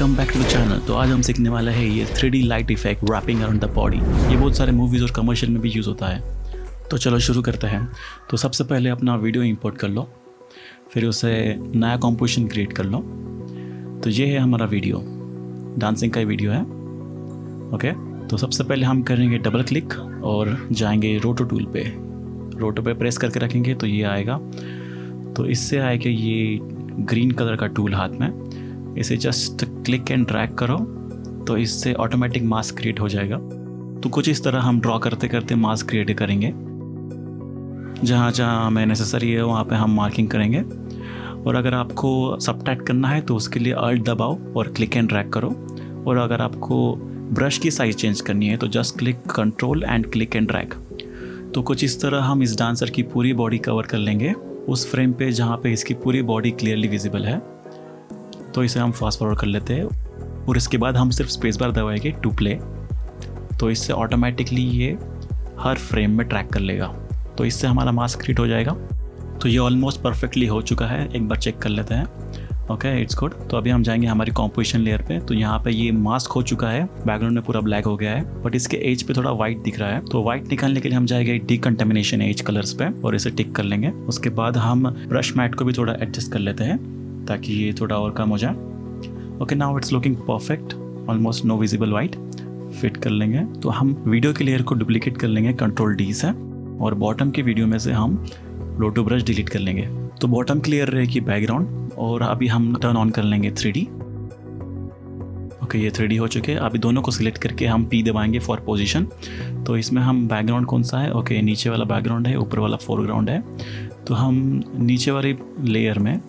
Welcome back to the channel. तो आज हम सीखने वाला है ये 3D light effect wrapping around the body. ये बहुत सारे मूवीज़ और कमर्शियल में भी यूज़ होता है। तो चलो शुरू करते हैं। तो सबसे पहले अपना वीडियो इंपोर्ट कर लो, फिर उसे नया कंपोजिशन क्रिएट कर लो। तो ये है हमारा वीडियो, डांसिंग का वीडियो है। ओके, तो सबसे पहले हम करेंगे डबल क्लिक और जाएंगे रोटो टूल पे। रोटो पे प्रेस करके रखेंगे तो ये आएगा। तो इससे आएगा ये ग्रीन कलर का टूल हाथ में। इसे जस्ट क्लिक एंड ड्रैग करो तो इससे ऑटोमेटिक मास्क क्रिएट हो जाएगा। तो कुछ इस तरह हम ड्रॉ करते करते मास्क क्रिएट करेंगे। जहाँ जहाँ हमें नेसेसरी है वहाँ पे हम मार्किंग करेंगे। और अगर आपको सबट्रैक्ट करना है तो उसके लिए अल्ट दबाओ और क्लिक एंड ड्रैग करो। और अगर आपको ब्रश की साइज़ चेंज करनी है तो just click control and click and drag. तो कुछ इस तरह हम इस डांसर की पूरी बॉडी कवर कर लेंगे उस फ्रेम पे जहाँ पे इसकी पूरी बॉडी क्लियरली विजिबल है। तो इसे हम फास्ट फॉरवर्ड कर लेते हैं और इसके बाद हम सिर्फ स्पेस बार दबाएंगे टू प्ले। तो इससे ऑटोमेटिकली ये हर फ्रेम में ट्रैक कर लेगा। तो इससे हमारा मास्क क्रिएट हो जाएगा। तो ये ऑलमोस्ट परफेक्टली हो चुका है, एक बार चेक कर लेते हैं। Okay, it's good. तो अभी हम जाएंगे हमारी कॉम्पोजिशन लेयर पे। तो यहाँ पे ये मास्क हो चुका है, बैकग्राउंड में पूरा ब्लैक हो गया है, बट इसके एज पे थोड़ा वाइट दिख रहा है। तो वाइट निकालने के लिए हम जाएंगे डिकंटामिनेशन एज कलर्स पे और इसे टिक कर लेंगे। उसके बाद हम ब्रश मैट को भी थोड़ा एडजस्ट कर लेते हैं ताकि ये थोड़ा और कम हो जाए। Okay, now it's looking perfect, almost no visible white. Fit कर लेंगे। तो हम वीडियो के लेयर को डुप्लीकेट कर लेंगे कंट्रोल डी से और बॉटम की वीडियो में से हम रोटो ब्रश डिलीट कर लेंगे। तो बॉटम की लेयर रहेगी बैकग्राउंड और अभी हम टर्न ऑन कर लेंगे 3D। ओके, ये 3D हो चुके हैं। अभी दोनों को सिलेक्ट करके हम P दबाएंगे फॉर पोजीशन। तो इसमें हम बैकग्राउंड कौन सा है, ओके, नीचे वाला बैकग्राउंड है, ऊपर वाला फोरग्राउंड है। तो हम नीचे वाली लेयर में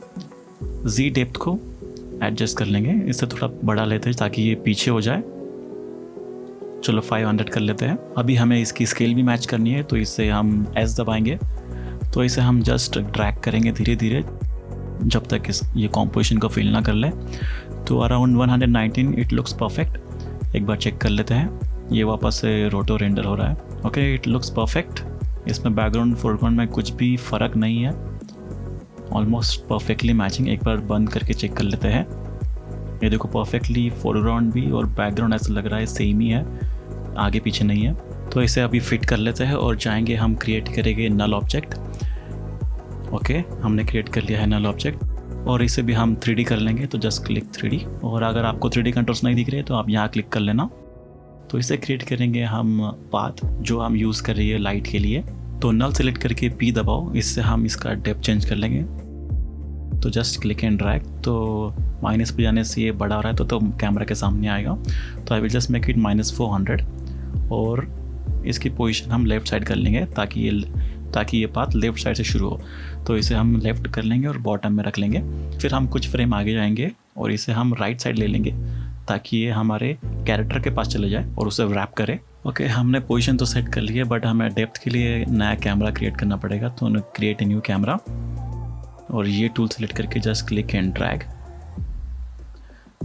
Z डेप्थ को एडजस्ट कर लेंगे। इससे थोड़ा बड़ा लेते हैं ताकि ये पीछे हो जाए। चलो 500 कर लेते हैं। अभी हमें इसकी स्केल भी मैच करनी है तो इससे हम S दबाएंगे। तो इसे हम जस्ट ड्रैग करेंगे धीरे धीरे जब तक ये कॉम्पोजिशन को फिल ना कर ले। तो अराउंड 119 इट लुक्स परफेक्ट। एक बार चेक कर लेते हैं। ये वापस से रोटो रेंडर हो रहा है। Okay, it looks perfect. इसमें बैकग्राउंड फोरग्राउंड में कुछ भी फ़र्क नहीं है, ऑलमोस्ट परफेक्टली मैचिंग। एक बार बंद करके चेक कर लेते हैं। ये देखो परफेक्टली फोरग्राउंड भी और बैकग्राउंड ऐसा लग रहा है सेम ही है, आगे पीछे नहीं है। तो इसे अभी फिट कर लेते हैं और जाएंगे हम क्रिएट करेंगे नल ऑब्जेक्ट। ओके, हमने क्रिएट कर लिया है नल ऑब्जेक्ट और इसे भी हम 3D कर लेंगे। तो जस्ट क्लिक 3D। और अगर आपको 3D कंट्रोल्स नहीं दिख रहे तो आप यहाँ क्लिक कर लेना। तो इसे क्रिएट करेंगे हम पाथ जो हम यूज़ कर रही है लाइट के लिए। तो नल सेलेक्ट करके P दबाओ, इससे हम इसका डेप्थ चेंज कर लेंगे। तो जस्ट क्लिक एंड ड्रैग। तो माइनस पे जाने से ये बड़ा हो रहा है तो कैमरा के सामने आएगा। तो I will just make it -400 और इसकी पोजीशन हम लेफ़्ट साइड कर लेंगे ताकि ये पाथ लेफ़्ट साइड से शुरू हो। तो इसे हम लेफ़्ट कर लेंगे और बॉटम में रख लेंगे। फिर हम कुछ फ्रेम आगे जाएंगे और इसे हम राइट साइड ले लेंगे ताकि ये हमारे कैरेक्टर के पास चले जाए और उसे रैप करे। ओके, हमने पोजीशन तो सेट कर ली है बट हमें डेप्थ के लिए नया कैमरा क्रिएट करना पड़ेगा। तो क्रिएट ए न्यू कैमरा और ये टूल सेलेक्ट करके जस्ट क्लिक एंड ड्रैग।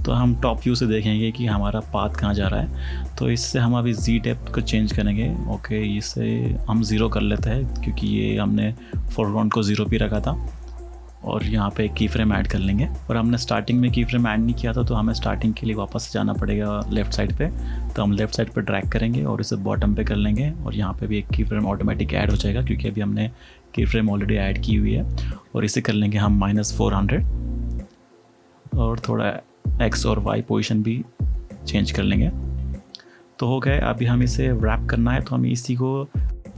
तो हम टॉप व्यू से देखेंगे कि हमारा पाथ कहाँ जा रहा है। तो इससे हम अभी Z डेप्थ को चेंज करेंगे। ओके, इसे हम 0 कर लेते हैं क्योंकि ये हमने फोरग्राउंड को 0 पे रखा था। और यहाँ पे की फ्रेम ऐड कर लेंगे। और हमने स्टार्टिंग में की फ्रेम ऐड नहीं किया था तो हमें स्टार्टिंग के लिए वापस जाना पड़ेगा लेफ़्ट साइड पे। तो हम लेफ़्ट साइड पे ड्रैग करेंगे और इसे बॉटम पे कर लेंगे और यहाँ पे भी एक की फ्रेम ऑटोमेटिक ऐड हो जाएगा क्योंकि अभी हमने की फ्रेम ऑलरेडी ऐड की हुई है। और इसे कर लेंगे हम -400 और थोड़ा X और Y पोजीशन भी चेंज कर लेंगे। तो हो गए। अभी हम इसे रैप करना है तो हम इसी को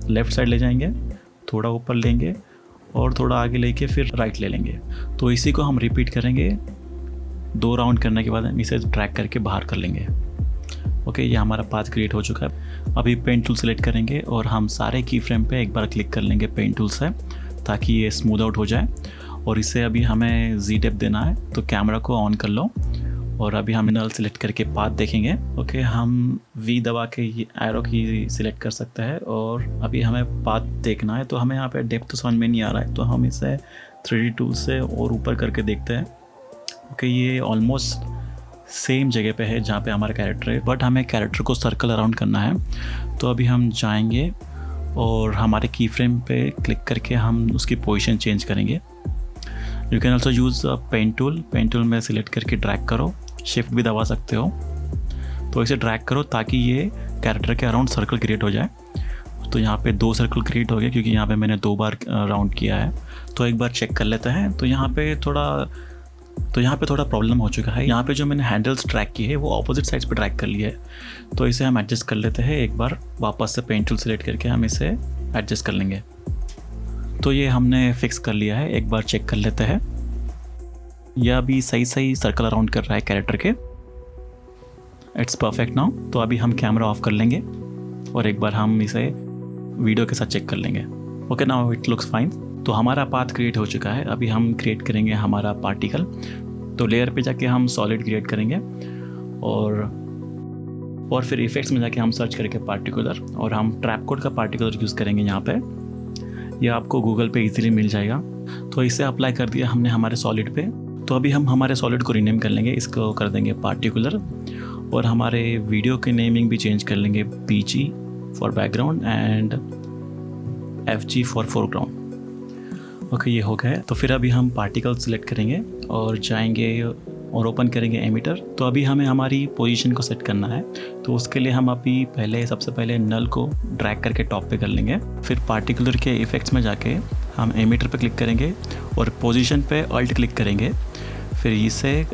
लेफ़्ट साइड ले जाएंगे, थोड़ा ऊपर लेंगे और थोड़ा आगे लेके फिर राइट ले लेंगे। तो इसी को हम रिपीट करेंगे। 2 राउंड करने के बाद हम इसे ट्रैक करके बाहर कर लेंगे। ओके, ये हमारा पाथ क्रिएट हो चुका है। अभी पेन टूल सेलेक्ट करेंगे और हम सारे की फ्रेम पे एक बार क्लिक कर लेंगे पेन टूल से ताकि ये स्मूथ आउट हो जाए। और इसे अभी हमें Z डेप्थ देना है। तो कैमरा को ऑन कर लो और अभी हम नल सेलेक्ट करके पाथ देखेंगे। ओके, हम V दबा के ये एरो की सिलेक्ट कर सकते हैं और अभी हमें पाथ देखना है। तो हमें यहाँ पे डेप्थ तो समझ में नहीं आ रहा है तो हम इसे 3D टूल से और ऊपर करके देखते हैं। ओके, ये ऑलमोस्ट सेम जगह पे है जहाँ पे हमारा कैरेक्टर है बट हमें कैरेक्टर को सर्कल अराउंड करना है। तो अभी हम जाएंगे और हमारे की फ्रेम पे क्लिक करके हम उसकी पोजीशन चेंज करेंगे। You can also use pen tool में सिलेक्ट करके ड्रैग करो शिफ्ट भी दबा सकते हो। तो इसे ड्रैग करो ताकि ये कैरेक्टर के अराउंड सर्कल क्रिएट हो जाए। तो यहाँ पे 2 सर्कल क्रिएट हो गए क्योंकि यहाँ पे मैंने 2 बार राउंड किया है। तो एक बार चेक कर लेते हैं। तो यहाँ पे थोड़ा प्रॉब्लम हो चुका है। यहाँ पे जो मैंने हैंडल्स ट्रैक किए हैं वो ऑपोजिट साइड्स पे ट्रैक कर लिए है। तो इसे हम एडजस्ट कर लेते हैं। एक बार वापस से पेंट टूल सेलेक्ट करके हम इसे एडजस्ट कर लेंगे। तो ये हमने फिक्स कर लिया है। एक बार चेक कर लेते हैं। यह अभी सही सर्कल अराउंड कर रहा है कैरेक्टर के। It's perfect now. तो अभी हम कैमरा ऑफ कर लेंगे और एक बार हम इसे वीडियो के साथ चेक कर लेंगे। Okay, now it looks fine. तो हमारा पाथ क्रिएट हो चुका है। अभी हम क्रिएट करेंगे हमारा पार्टिकल। तो लेयर पे जाके हम सॉलिड क्रिएट करेंगे और फिर इफेक्ट्स में जाके हम सर्च करेंगे पार्टिकुलर, और हम ट्रैप कोड का पार्टिकुलर यूज़ करेंगे यहाँ पे। यह आपको गूगल पे इजीली मिल जाएगा। तो इसे अप्लाई कर दिया हमने हमारे सॉलिड पे। तो अभी हम हमारे सॉलिड को रीनेम कर लेंगे। इसको कर देंगे पार्टिकुलर, और हमारे वीडियो की नेमिंग भी चेंज कर लेंगे। PG for background and FG for foreground. Okay, ये हो गया। तो फिर अभी हम पार्टिकल सिलेक्ट करेंगे और जाएंगे और ओपन करेंगे एमिटर। तो अभी हमें हमारी पोजीशन को सेट करना है। तो उसके लिए हम अभी सबसे पहले नल को ड्रैग करके टॉप पे कर लेंगे। फिर पार्टिकुलर के इफेक्ट्स में जाके हम एमिटर पे क्लिक करेंगे और पोजीशन पे अल्ट क्लिक करेंगे। फिर इसे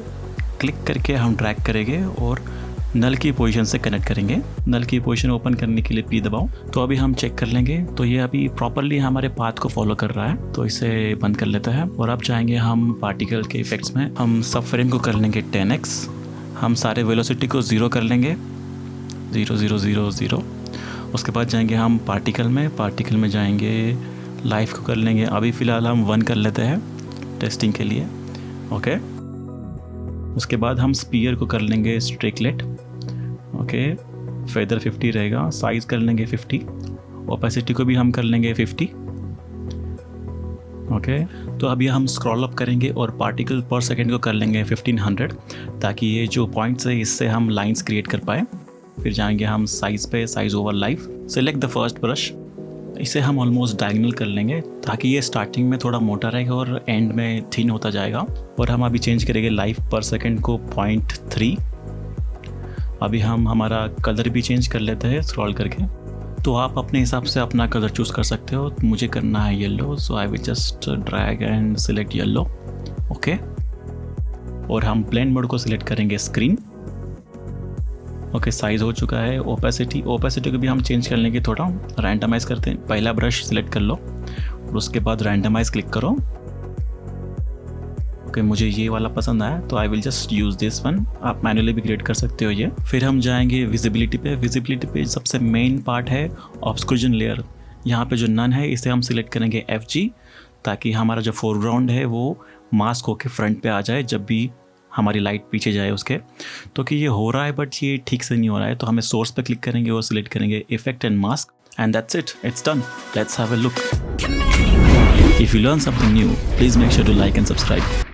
क्लिक करके हम ड्रैग करेंगे और नल की पोजीशन से कनेक्ट करेंगे। नल की पोजीशन ओपन करने के लिए P दबाओ। तो अभी हम चेक कर लेंगे। तो ये अभी प्रॉपरली हमारे पाथ को फॉलो कर रहा है। तो इसे बंद कर लेते हैं और अब जाएंगे हम पार्टिकल के इफेक्ट्स में। हम सब फ्रेम को कर लेंगे 10x। हम सारे वेलोसिटी को 0 कर लेंगे, 0 0 0 0। उसके बाद जाएंगे हम पार्टिकल में जाएंगे लाइफ को कर लेंगे। अभी फ़िलहाल हम 1 कर लेते हैं टेस्टिंग के लिए। ओके, उसके बाद हम स्पीयर को कर लेंगे स्ट्रेकलेट। ओके, फेदर 50 रहेगा। साइज कर लेंगे 50। ओपेसिटी को भी हम कर लेंगे 50। ओके, तो अभी हम स्क्रॉल अप करेंगे और पार्टिकल पर सेकेंड को कर लेंगे 1500 ताकि ये जो पॉइंट्स है इससे हम लाइंस क्रिएट कर पाए। फिर जाएंगे हम साइज पे, size over life. Select the first brush. इसे हम ऑलमोस्ट डायगोनल कर लेंगे ताकि ये स्टार्टिंग में थोड़ा मोटा रहेगा और एंड में थिन होता जाएगा। और हम अभी चेंज करेंगे लाइफ पर सेकेंड को 0.3। अभी हम हमारा कलर भी चेंज कर लेते हैं स्क्रॉल करके। तो आप अपने हिसाब से अपना कलर चूज़ कर सकते हो। मुझे करना है yellow, so I will just drag and select yellow. Okay, और हम ब्लेंड मोड को सिलेक्ट करेंगे स्क्रीन। ओके, साइज़ हो चुका है। ओपेसिटी को भी हम चेंज कर लेंगे, थोड़ा रैंडमाइज़ करते हैं। पहला ब्रश सिलेक्ट कर लो और उसके बाद रैंडमाइज़ क्लिक करो। ओके, मुझे ये वाला पसंद आया तो I will just use this one. आप मैन्युअली भी क्रिएट कर सकते हो ये। फिर हम जाएंगे विजिबिलिटी पे। सबसे मेन पार्ट है ऑब्स्क्यूजन लेयर। यहाँ पे जो नन है इसे हम सिलेक्ट करेंगे FG ताकि हमारा जो फोरग्राउंड है वो मास्क होके फ्रंट पे आ जाए जब भी हमारी लाइट पीछे जाए उसके। तो कि ये हो रहा है बट ये ठीक से नहीं हो रहा है। तो हमें सोर्स पे क्लिक करेंगे और सिलेक्ट करेंगे effect and mask, and that's it, it's done. Let's have a look. If you learn something new, please make sure to like and subscribe.